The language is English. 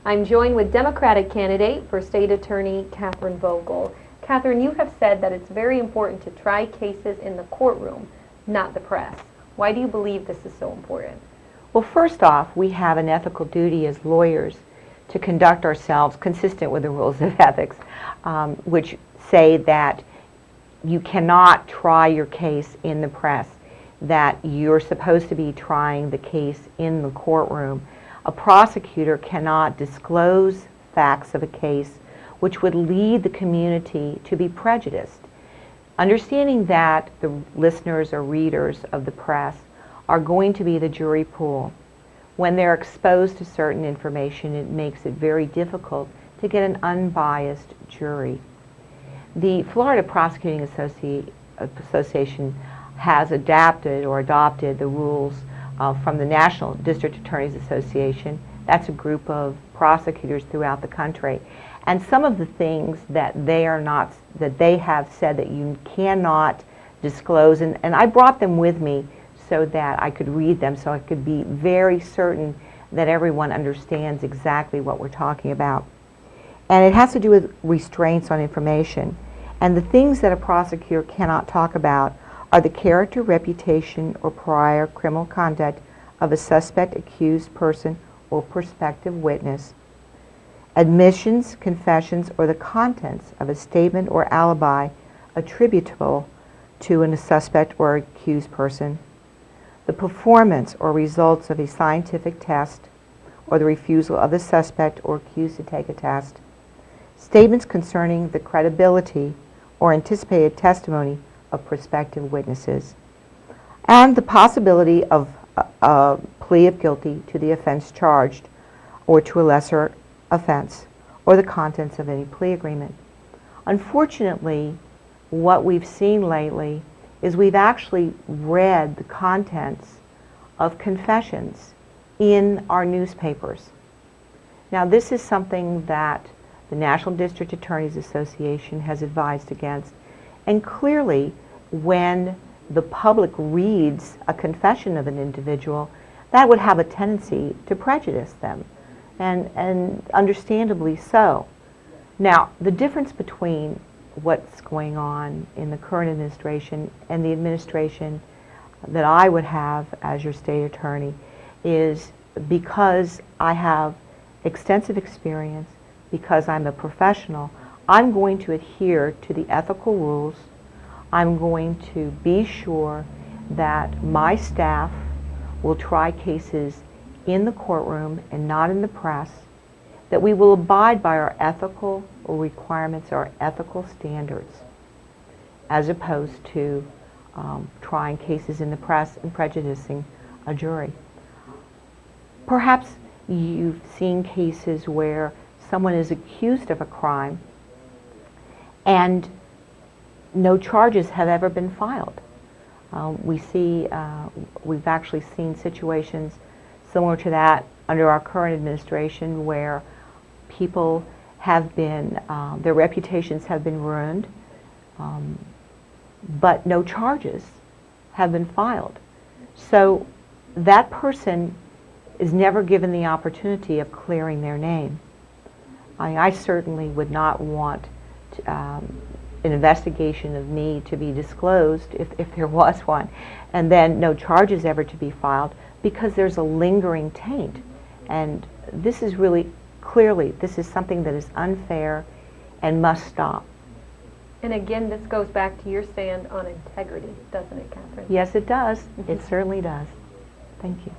I'm joined with Democratic candidate for State Attorney Catherine Vogel. Catherine, you have said that it's very important to try cases in the courtroom, not the press. Why do you believe this is so important? Well, first off, we have an ethical duty as lawyers to conduct ourselves consistent with the rules of ethics, which say that you cannot try your case in the press, that you're supposed to be trying the case in the courtroom. A prosecutor cannot disclose facts of a case which would lead the community to be prejudiced. Understanding that the listeners or readers of the press are going to be the jury pool, when they're exposed to certain information, it makes it very difficult to get an unbiased jury. The Florida Prosecuting Association has adapted or adopted the rules from the National District Attorneys Association. That's a group of prosecutors throughout the country. And some of the things that they have said that you cannot disclose, and I brought them with me so that I could read them, so I could be very certain that everyone understands exactly what we're talking about. And it has to do with restraints on information. And the things that a prosecutor cannot talk about are the character, reputation, or prior criminal conduct of a suspect, accused person, or prospective witness, admissions, confessions, or the contents of a statement or alibi attributable to a suspect or accused person, the performance or results of a scientific test, or the refusal of the suspect or accused to take a test, statements concerning the credibility or anticipated testimony of prospective witnesses, and the possibility of a plea of guilty to the offense charged or to a lesser offense, or the contents of any plea agreement. Unfortunately, what we've seen lately is we've actually read the contents of confessions in our newspapers. Now, this is something that the National District Attorneys Association has advised against, and clearly when the public reads a confession of an individual, that would have a tendency to prejudice them, and understandably so. Now, the difference between what's going on in the current administration and the administration that I would have as your state attorney is, because I have extensive experience, because I'm a professional, I'm going to adhere to the ethical rules. I'm going to be sure that my staff will try cases in the courtroom and not in the press, that we will abide by our ethical requirements, our ethical standards, as opposed to trying cases in the press and prejudicing a jury. Perhaps you've seen cases where someone is accused of a crime and no charges have ever been filed. We've actually seen situations similar to that under our current administration where people have been, their reputations have been ruined, but no charges have been filed. So that person is never given the opportunity of clearing their name. I certainly would not want an investigation of me to be disclosed, if there was one, and then no charges ever to be filed, because there's a lingering taint. And this is really, clearly, this is something that is unfair and must stop. And again, this goes back to your stand on integrity, doesn't it, Catherine? Yes, it does. It certainly does. Thank you.